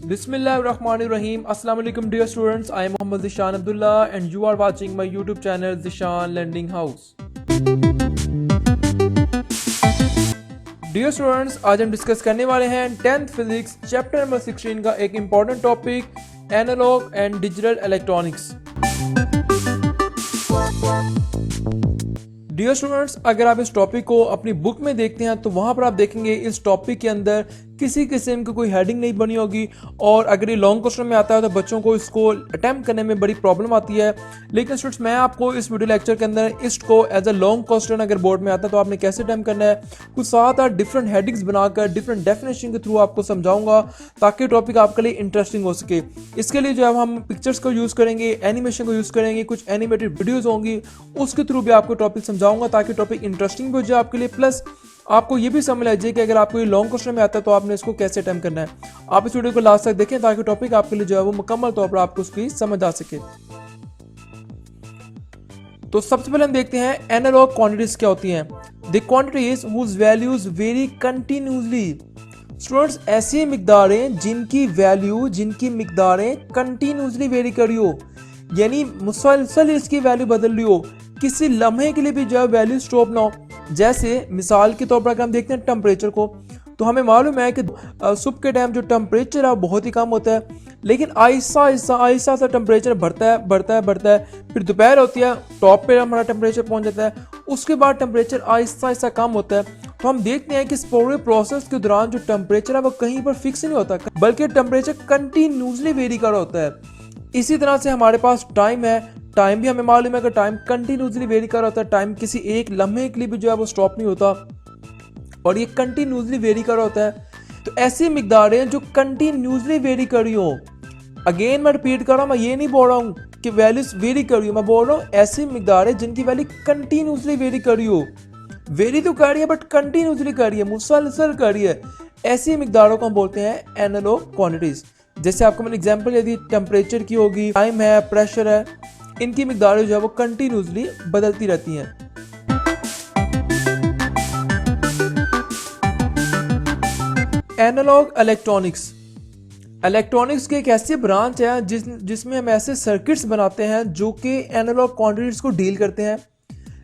Bismillahirrahmanirrahim. Assalamu alaikum dear students. I am Muhammad Zishan Abdullah and you are watching my YouTube channel Zishan Learning House. Dear students, आज हम discuss करने वाले हैं 10th physics chapter number 16 का एक important topic analogue and digital electronics. Dear students, अगर आप इस टॉपिक को अपनी बुक में देखते हैं तो वहां पर आप देखेंगे इस टॉपिक के अंदर किसी किस्म की कोई हेडिंग नहीं बनी होगी और अगर ये लॉन्ग क्वेश्चन में आता है तो बच्चों को इसको अटेम्प्ट करने में बड़ी प्रॉब्लम आती है। लेकिन स्टूडेंट्स, मैं आपको इस वीडियो लेक्चर के अंदर इसको एज अ लॉन्ग क्वेश्चन अगर बोर्ड में आता है तो आपने कैसे अटेम्प्ट करना है कुछ 7-8 डिफरेंट हेडिंग्स बनाकर डिफरेंट डेफिनेशन के थ्रू आपको समझाऊंगा ताकि टॉपिक आपके लिए इंटरेस्टिंग हो सके। इसके लिए जो है हम पिक्चर्स को यूज़ करेंगे, एनिमेशन को यूज़ करेंगे, कुछ एनिमेटेड वीडियोज़ होंगी, उसके थ्रू भी आपको टॉपिक समझाऊंगा ताकि टॉपिक इंटरेस्टिंग भी हो जाए आपके लिए, प्लस आपको ये भी समझ आ जाए कि अगर आपको ये लॉन्ग क्वेश्चन में आता है तो आपने इसको कैसे अटेम्प्ट करना है। आप इस वीडियो को लास्ट तक देखें ताकि टॉपिक आपके लिए जो है वो मुकम्मल तौर पर आपको उसकी समझ आ सके। तो सबसे पहले हम देखते हैं एनालॉग क्वांटिटीज क्या होती हैं। The quantities whose values vary continuously. Students, ऐसी मिकदारें जिनकी वैल्यू जिनकी मिकदारें कंटिन्यूसली वेरी कर रही हो, यानी मुसलसल इसकी वैल्यू बदल रही हो, किसी लम्हे के लिए भी जो है वैल्यू स्टॉप ना हो। जैसे मिसाल के तौर पर अगर हम देखते हैं टेम्परेचर को, तो हमें मालूम है कि सुबह के टाइम जो टेम्परेचर है बहुत ही कम होता है, लेकिन आहिस्ता सा टेम्परेचर बढ़ता है। फिर दोपहर होती है, टॉप पे हमारा टेम्परेचर पहुंच जाता है, उसके बाद टेम्परेचर आहिस्ता कम होता है। तो हम देखते हैं कि इस पूरे प्रोसेस के दौरान जो टेम्परेचर है वो कहीं पर फिक्स नहीं होता, बल्कि टेम्परेचर कंटिन्यूसली वेरी कर रहा होता है। इसी तरह से हमारे पास टाइम है, टाइम भी हमें मालूम है कि टाइम कंटिन्यूसली वेरी कर रहा होता है। टाइम किसी एक लम्हे के लिए भी जो है वो स्टॉप नहीं होता और ये कंटिन्यूसली वेरी कर रहा होता है। तो ऐसी मिकदारें जो कंटिन्यूसली वेरी कर रही हो, अगेन मैं रिपीट कर रहा हूँ, मैं ये नहीं बोल रहा हूँ कि वैल्यूज वेरी कर रही हो, मैं बोल रहा हूँ ऐसी मिकदारें जिनकी वैल्यू कंटिन्यूसली वेरी कर रही हो। वेरी तो कर रही है बट कंटिन्यूसली कर रही है, मुसलसल कर रही है, ऐसी मिकदारों को हम बोलते हैं एनालॉग क्वांटिटीज। जैसे आपको मैंने एग्जांपल दे दी, टेम्परेचर की होगी, टाइम है, प्रेशर है, इनकी मिकदारें जो है वो कंटिन्यूसली बदलती रहती हैं। Analogue electronics. इलेक्ट्रॉनिक्स की एक ऐसी ब्रांच है जिसमें हम ऐसे सर्किट्स बनाते हैं जो कि एनालॉग क्वांटिटीज को डील करते हैं।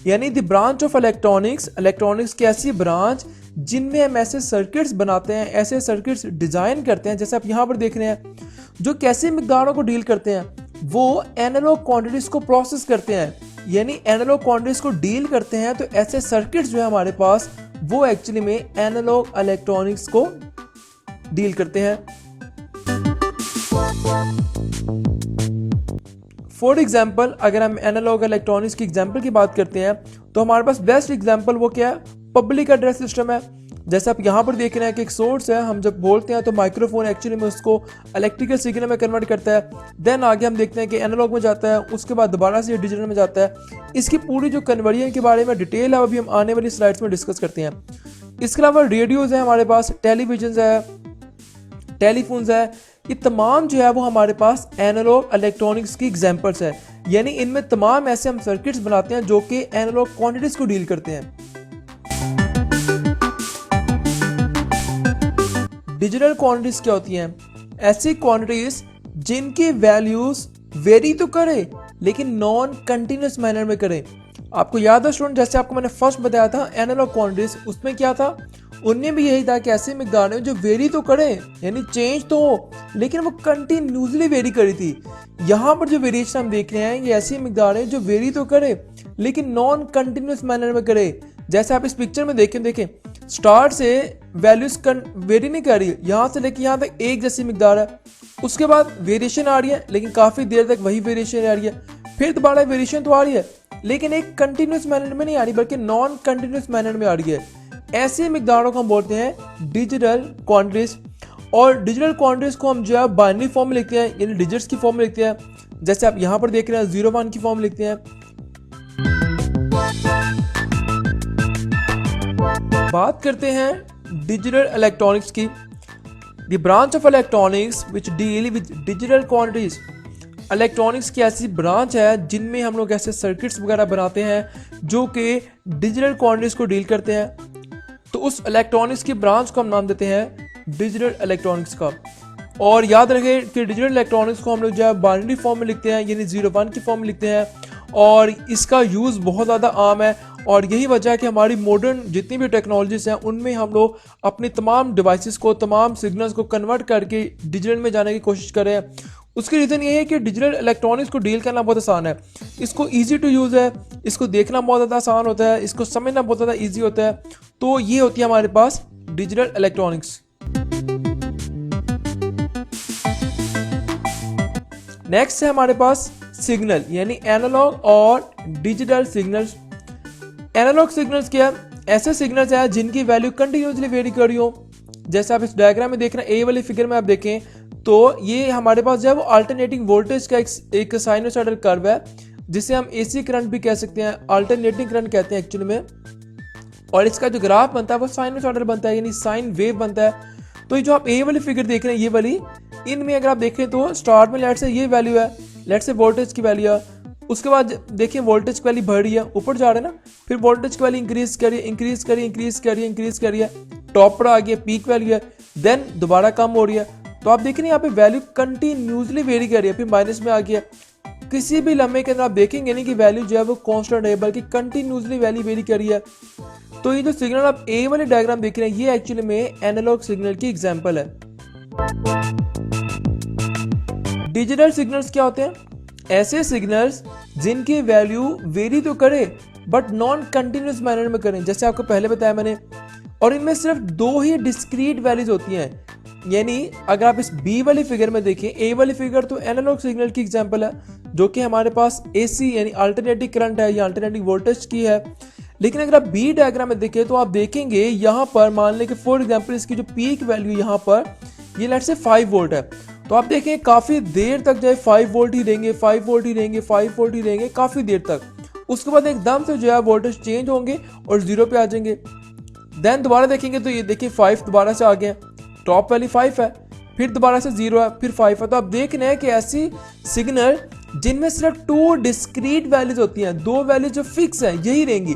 यानी द ब्रांच ऑफ इलेक्ट्रॉनिक्स की ऐसी ब्रांच जिनमें हम ऐसे सर्किट्स बनाते हैं, ऐसे सर्किट्स डिजाइन करते हैं, जैसे आप यहाँ पर देख रहे हैं, जो कैसी मिकदारों को डील करते हैं, वो एनालॉग क्वांटिटीज को प्रोसेस करते हैं, यानी एनालॉग क्वांटिटीज को डील करते हैं। तो ऐसे सर्किट्स जो है हमारे पास वो एक्चुअली में एनालॉग इलेक्ट्रॉनिक्स को डील करते हैं। फॉर एग्जाम्पल, अगर हम एनालॉग इलेक्ट्रॉनिक्स की एग्जाम्पल की बात करते हैं तो हमारे पास बेस्ट एग्जाम्पल वो क्या है, पब्लिक एड्रेस सिस्टम है। जैसे आप यहाँ पर देख रहे हैं कि एक सोर्स है, हम जब बोलते हैं तो माइक्रोफोन एक्चुअली में उसको इलेक्ट्रिकल सिग्नल में कन्वर्ट करता है, देन आगे हम देखते हैं कि एनालॉग में जाता है, उसके बाद दोबारा से डिजिटल में जाता है। इसकी पूरी जो कन्वर्जन के बारे में डिटेल है अभी हम आने वाली स्लाइड्स में डिस्कस करते हैं। इसके अलावा रेडियोज़ है हमारे पास, टेलीविजन है, टेलीफोन्स है, ये तमाम जो है वो हमारे पास एनालॉग इलेक्ट्रॉनिक्स की एग्जांपल्स है। यानी इनमें तमाम ऐसे हम सर्किट्स बनाते हैं जो कि एनालॉग क्वांटिटीज को डील करते हैं। डिजिटल क्वांटिटीज क्या होती हैं? ऐसी क्वांटिटीज जिनकी वैल्यूज वेरी तो करे लेकिन नॉन कंटिन्यूस मैनर में करे। आपको याद है स्टूडेंट, जैसे आपको मैंने फर्स्ट बताया था एनालॉग क्वांटिटीज, उसमें क्या था, उनमें भी यही था कि ऐसी मिकदारें जो वेरी तो करे, यानी चेंज तो हो, लेकिन वो कंटिन्यूसली वेरी करी थी। यहाँ पर जो वेरिएशन हम देख रहे हैं ये ऐसी मिकदारें जो वेरी तो करे लेकिन नॉन कंटिन्यूस मैनर में करे। जैसे आप इस पिक्चर में देखें, स्टार्ट से वैल्यूज वेरी नहीं कर रही, यहाँ से लेके यहाँ तक एक जैसी मिकदार है, उसके बाद वेरिएशन आ रही है लेकिन काफ़ी देर तक वही वेरिएशन आ रही है, फिर दोबारा वेरिएशन तो आ रही है लेकिन एक कंटिन्यूस मैनर में नहीं आ रही बल्कि नॉन कंटिन्यूस मैनर में आ रही है। ऐसे मिकदारों को हम बोलते हैं डिजिटल क्वांटिटीज। और डिजिटल क्वांटिटीज को हम जो है बाइनरी फॉर्म में लिखते हैं, यानी डिजिट्स की फॉर्म में लिखते हैं। जैसे आप यहाँ पर देख रहे हैं 0-1 की फॉर्म लिखते हैं। बात करते हैं डिजिटल इलेक्ट्रॉनिक्स की। The branch of electronics which deal with digital quantities. Electronics की ऐसी ब्रांच है जिनमें हम लोग ऐसे सर्किट्स वगैरह बनाते हैं जो कि डिजिटल क्वांटिटीज को डील करते हैं। तो उस इलेक्ट्रॉनिक्स की ब्रांच को हम नाम देते हैं डिजिटल इलेक्ट्रॉनिक्स का। और याद रखें कि डिजिटल इलेक्ट्रॉनिक्स को हम लोग जो है बाइनरी फॉर्म में लिखते हैं, यानी 0-1 की फॉर्म में लिखते हैं, और इसका यूज़ बहुत ज़्यादा आम है। और यही वजह है कि हमारी मॉडर्न जितनी भी टेक्नोलॉजीज़ हैं उनमें हम लोग अपनी तमाम डिवाइसेस को, तमाम सिग्नल्स को कन्वर्ट करके डिजिटल में जाने की कोशिश कर रहे हैं। उसकी रीज़न ये है कि डिजिटल इलेक्ट्रॉनिक्स को डील करना बहुत आसान है, इसको ईजी टू यूज़ है, इसको देखना बहुत ज़्यादा आसान होता है, इसको समझना बहुत ज़्यादा ईजी होता है। तो ये होती है हमारे पास डिजिटल इलेक्ट्रॉनिक्स। नेक्स्ट है हमारे पास सिग्नल, यानी एनालॉग और डिजिटल सिग्नल्स। एनालॉग सिग्नल्स क्या है? ऐसे सिग्नल्स हैं जिनकी वैल्यू कंटिन्यूसली वेरी कर रही हो। जैसे आप इस डायग्राम में देख रहे हैं, ए वाली फिगर में आप देखें तो ये हमारे पास जो है वो अल्टरनेटिंग वोल्टेज का एक साइनोसॉइडल कर्व है, जिसे हम एसी करंट भी कह सकते हैं, अल्टरनेटिंग करंट कहते हैं एक्चुअली में। और इसका जो ग्राफ बनता है वो साइनोसॉइडल बनता है, यानी साइन वेव बनता है। तो ये जो आप ए वाली फिगर देख रहे हैं, ये वाली, इनमें अगर आप देखें तो स्टार्ट में लेट से ये वैल्यू है, लेट से वोल्टेज की वैल्यू है। उसके बाद देखिए वोल्टेज की वैल्यू बढ़ रही है, ऊपर जा रहे हैं ना, फिर वोल्टेज की वैल्यू इंक्रीज करिए, इंक्रीज करिए, इंक्रीज करिए, इंक्रीज करिए, टॉप पर आ गया, पीक वैल्यू है, देन दोबारा कम हो रही है। तो आप देख रहे हैं यहाँ पे वैल्यू कंटिन्यूसली वेरी कर रही है, फिर माइनस में आ गया। किसी भी लम्हे के अंदर आप देखेंगे नहीं कि वैल्यू जो है वो कांस्टेंट है, बल्कि कंटिन्यूसली वैल्यू वेरी कर रही है। तो ये जो सिग्नल आप ए वाले डायग्राम देख रहे हैं, ये एक्चुअली में एनालॉग सिग्नल की एग्जांपल है। डिजिटल सिग्नल्स क्या होते हैं? ऐसे सिग्नल्स जिनकी वैल्यू वेरी तो करे बट नॉन कंटिन्यूस मैनर में करें, जैसे आपको पहले बताया मैंने। और इनमें सिर्फ दो ही डिस्क्रीट वैल्यूज होती हैं, यानी अगर आप इस बी वाली फिगर में देखें, ए वाली फिगर तो एनालॉग सिग्नल की एग्जांपल है, जो कि हमारे पास एसी यानी अल्टरनेटिंग करंट है या अल्टरनेटिंग वोल्टेज की है। लेकिन अगर आप बी डायग्राम में देखें तो आप देखेंगे यहाँ पर, मान लें कि फॉर एग्जांपल इसकी जो पीक वैल्यू यहाँ पर ये लेट्स से 5 वोल्ट है, तो आप देखें काफ़ी देर तक जो है 5 वोल्ट ही रहेंगे, 5 वोल्ट ही रहेंगे, 5 वोल्ट ही रहेंगे काफ़ी देर तक। उसके बाद एकदम से जो है वोल्टेज चेंज होंगे और 0 पे आ जाएंगे। देन दोबारा देखेंगे तो ये देखिए 5 दोबारा से आ गया, टॉप वैल्यू 5 है, फिर दोबारा से 0 है, फिर 5 है। तो आप देख रहे हैं कि ऐसी सिग्नल जिनमें सिर्फ 2 डिस्क्रीट वैल्यूज होती हैं, 2 वैल्यू जो फिक्स है यही रहेंगी।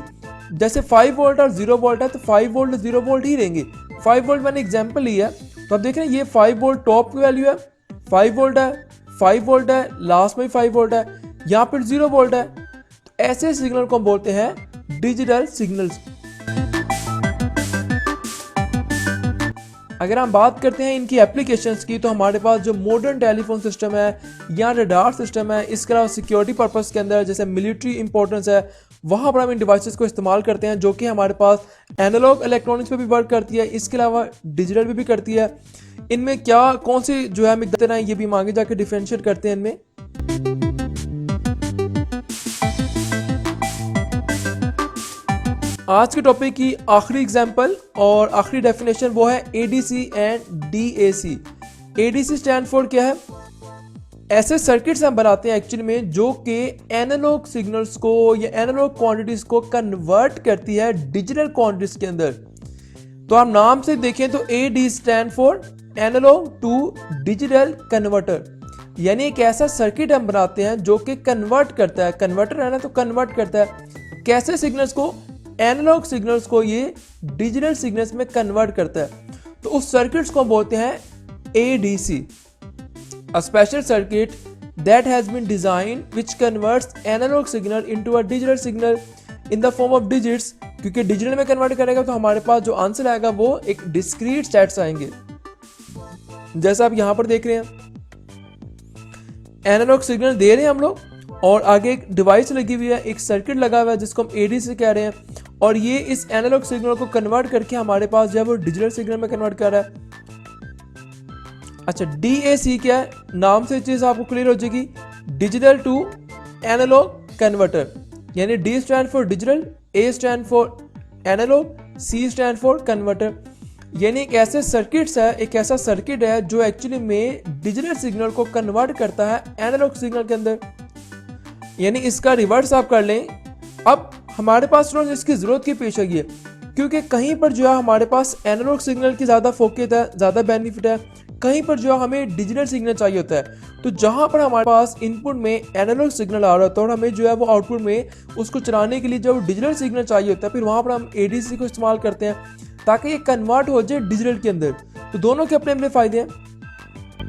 जैसे 5 वोल्ट और 0 वोल्ट है तो 5 वोल्ट 0 वोल्ट ही रहेंगे। 5 वोल्ट मैंने एग्जांपल लिया है, तो आप देख रहे हैं ये 5 वोल्ट टॉप की वैल्यू है, 5 वोल्ट है, 5 वोल्ट है, लास्ट में 5 वोल्ट है, यहाँ पर 0 वोल्ट है। तो ऐसे सिग्नल को हम बोलते हैं डिजिटल सिग्नल्स। अगर हम बात करते हैं इनकी एप्लीकेशंस की, तो हमारे पास जो मॉडर्न टेलीफोन सिस्टम है या रडार सिस्टम है, इसके अलावा सिक्योरिटी पर्पस के अंदर जैसे मिलिट्री इंपॉर्टेंस है, वहाँ पर हम इन डिवाइसेस को इस्तेमाल करते हैं, जो कि हमारे पास एनालॉग इलेक्ट्रॉनिक्स पे भी वर्क करती है, इसके अलावा डिजिटल पे भी करती है। इनमें क्या कौन सी जो है मिकदार है, ये भी हम आगे जाकर डिफरेंशिएट करते हैं इनमें। आज के टॉपिक की आखिरी एग्जांपल और आखिरी डेफिनेशन वो है ADC and DAC. ADC stand for क्या है? ऐसे सर्किट्स हम बनाते हैं एक्चुअली में जो कि एनालॉग सिग्नल्स को या एनालॉग क्वांटिटीज को कन्वर्ट करती है डिजिटल क्वांटिटीज के अंदर। तो आप नाम से देखें तो A D stand for analogue to digital converter, यानी एक ऐसा सर्किट हम बनाते हैं जो कि कन्वर्ट करता है, कन्वर्टर है ना, तो कन्वर्ट करता है कैसे सिग्नल्स को, एनालॉग सिग्नल्स को ये डिजिटल सिग्नल्स में कन्वर्ट करता है। तो उस सर्किट्स को बोलते हैं ADC, a special circuit that has been designed which converts analog signal into a digital signal in the form of digits। क्योंकि डिजिटल में कन्वर्ट करेगा तो हमारे पास जो आंसर आएगा वो एक डिस्क्रीट सेट्स आएंगे, जैसा आप यहां पर देख रहे हैं। एनालॉग सिग्नल दे रहे हैं हम लोग और आगे एक डिवाइस लगी हुई है, एक सर्किट लगा हुआ है जिसको हम ADC कह रहे हैं, और ये इस एनालॉग सिग्नल को कन्वर्ट करके हमारे पास जो है वो डिजिटल सिग्नल में कन्वर्ट कर रहा है। अच्छा, DAC क्या है? नाम से चीज आपको क्लियर हो जाएगी, डिजिटल टू एनालॉग कन्वर्टर, यानी D stand for digital, A stand for analogue, C stand for converter. यानी एक ऐसे सर्किट्स है, एक ऐसा सर्किट है जो एक्चुअली में डिजिटल सिग्नल को कन्वर्ट करता है एनालॉग सिग्नल के अंदर। यानी इसका रिवर्स आप कर लें। अब हमारे पास स्टूडेंट्स इसकी जरूरत की पेश आई है, क्योंकि कहीं पर जो है हमारे पास एनालॉग सिग्नल की ज़्यादा फोकस है, ज़्यादा बेनिफिट है, कहीं पर जो है हमें डिजिटल सिग्नल चाहिए होता है। तो जहाँ पर हमारे पास इनपुट में एनालॉग सिग्नल आ रहा होता है और हमें जो है वो आउटपुट में उसको चलाने के लिए जो डिजिटल सिग्नल चाहिए होता है, फिर वहाँ पर हम ADC को इस्तेमाल करते हैं ताकि ये कन्वर्ट हो जाए डिजिटल के अंदर। तो दोनों के अपने अपने फ़ायदे हैं।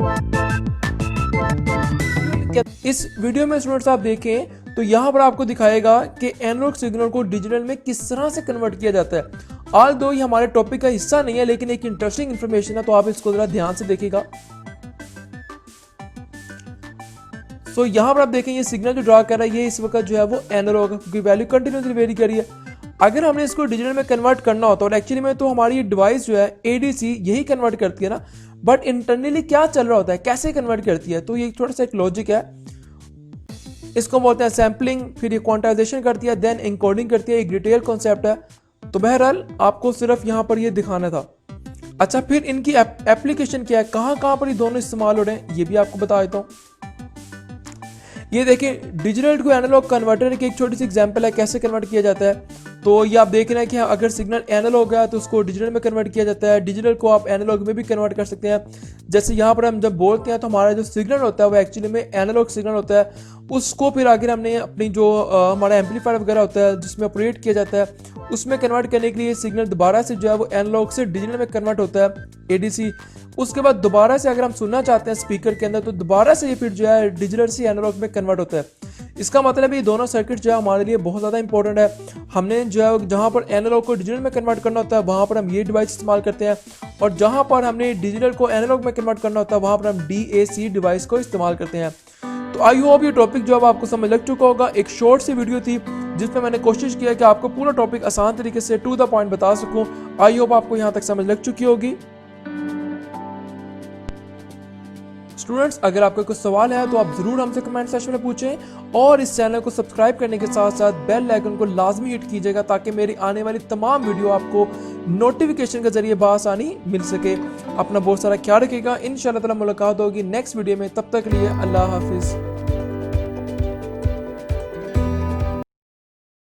इस वीडियो में स्टूडेंट्स आप देखें तो यहाँ पर आपको दिखाएगा कि एनालॉग सिग्नल को डिजिटल में किस तरह से कन्वर्ट किया जाता है। ऑल दो ये हमारे टॉपिक का हिस्सा नहीं है, लेकिन एक इंटरेस्टिंग इन्फॉर्मेशन है, तो आप इसको जरा ध्यान से देखिएगा। सो यहाँ पर आप देखें ये सिग्नल जो ड्रा कर रहा है ये इस वक्त जो है वो एनालॉग है, क्योंकि वैल्यू कंटिन्यूसली वेरी कर रही है। अगर हमने इसको डिजिटल में कन्वर्ट करना होता है, और एक्चुअली में तो हमारी ये डिवाइस जो है एडीसी यही कन्वर्ट करती है ना, बट इंटरनली क्या चल रहा होता है, कैसे कन्वर्ट करती है, तो ये थोड़ा सा एक लॉजिक है। इसको बोलते हैं सैम्पलिंग, फिर ये क्वांटाइजेशन करती है, देन एनकोडिंग करती है, एक डिटेल कॉन्सेप्ट है। तो बहरहाल आपको सिर्फ यहाँ पर ये दिखाना था। अच्छा, फिर इनकी एप्लीकेशन क्या है, कहाँ कहाँ पर ये दोनों इस्तेमाल हो रहे हैं, ये भी आपको बता देता हूँ। ये देखें डिजिटल टू एनालॉग कन्वर्टर की एक छोटी सी एग्जांपल है कैसे कन्वर्ट किया जाता है। तो ये आप देख रहे हैं कि अगर सिग्नल एनालॉग है तो उसको डिजिटल में कन्वर्ट किया जाता है, डिजिटल को आप एनालॉग में भी कन्वर्ट कर सकते हैं। जैसे यहाँ पर हम जब बोलते हैं तो हमारा जो सिग्नल होता है वो एक्चुअली में एनालॉग सिग्नल होता है, उसको फिर आगे हमने अपनी जो हमारा एम्पलीफायर वगैरह होता है जिसमें ऑपरेट किया जाता है उसमें कन्वर्ट करने के लिए सिग्नल दोबारा से जो है वो एनालॉग से डिजिटल में कन्वर्ट होता है एडीसी। उसके बाद दोबारा से अगर हम सुनना चाहते हैं स्पीकर के अंदर तो दोबारा से ये फिर जो है डिजिटल से एनालॉग में कन्वर्ट होता है। इसका मतलब ये दोनों सर्किट जो है हमारे लिए बहुत ज़्यादा इंपॉर्टेंट है। हमने जो है जहाँ पर एनालॉग को डिजिटल में कन्वर्ट करना होता है वहाँ पर हम ये डिवाइस इस्तेमाल करते हैं, और जहाँ पर हमने डिजिटल को एनालॉग में कन्वर्ट करना होता है वहाँ पर हम DAC डिवाइस को इस्तेमाल करते हैं। तो आई होप ये टॉपिक जो अब आपको समझ लग चुका होगा। एक शॉर्ट सी वीडियो थी जिसमें मैंने कोशिश किया कि आपको पूरा टॉपिक आसान तरीके से टू द पॉइंट बता सकूं। आई होप आपको यहाँ तक समझ लग चुकी होगी। स्टूडेंट्स, अगर आपका कोई सवाल है तो आप जरूर हमसे कमेंट सेक्शन में पूछें, और इस चैनल को सब्सक्राइब करने के साथ साथ बेल आइकन को लाजमी हिट कीजिएगा ताकि मेरी आने वाली तमाम वीडियो आपको नोटिफिकेशन के जरिए बआसानी मिल सके। अपना बहुत सारा ख्याल रखिएगा। इंशाल्लाह ताला मुलाकात होगी नेक्स्ट वीडियो में, तब तक के लिए अल्लाह हाफिज।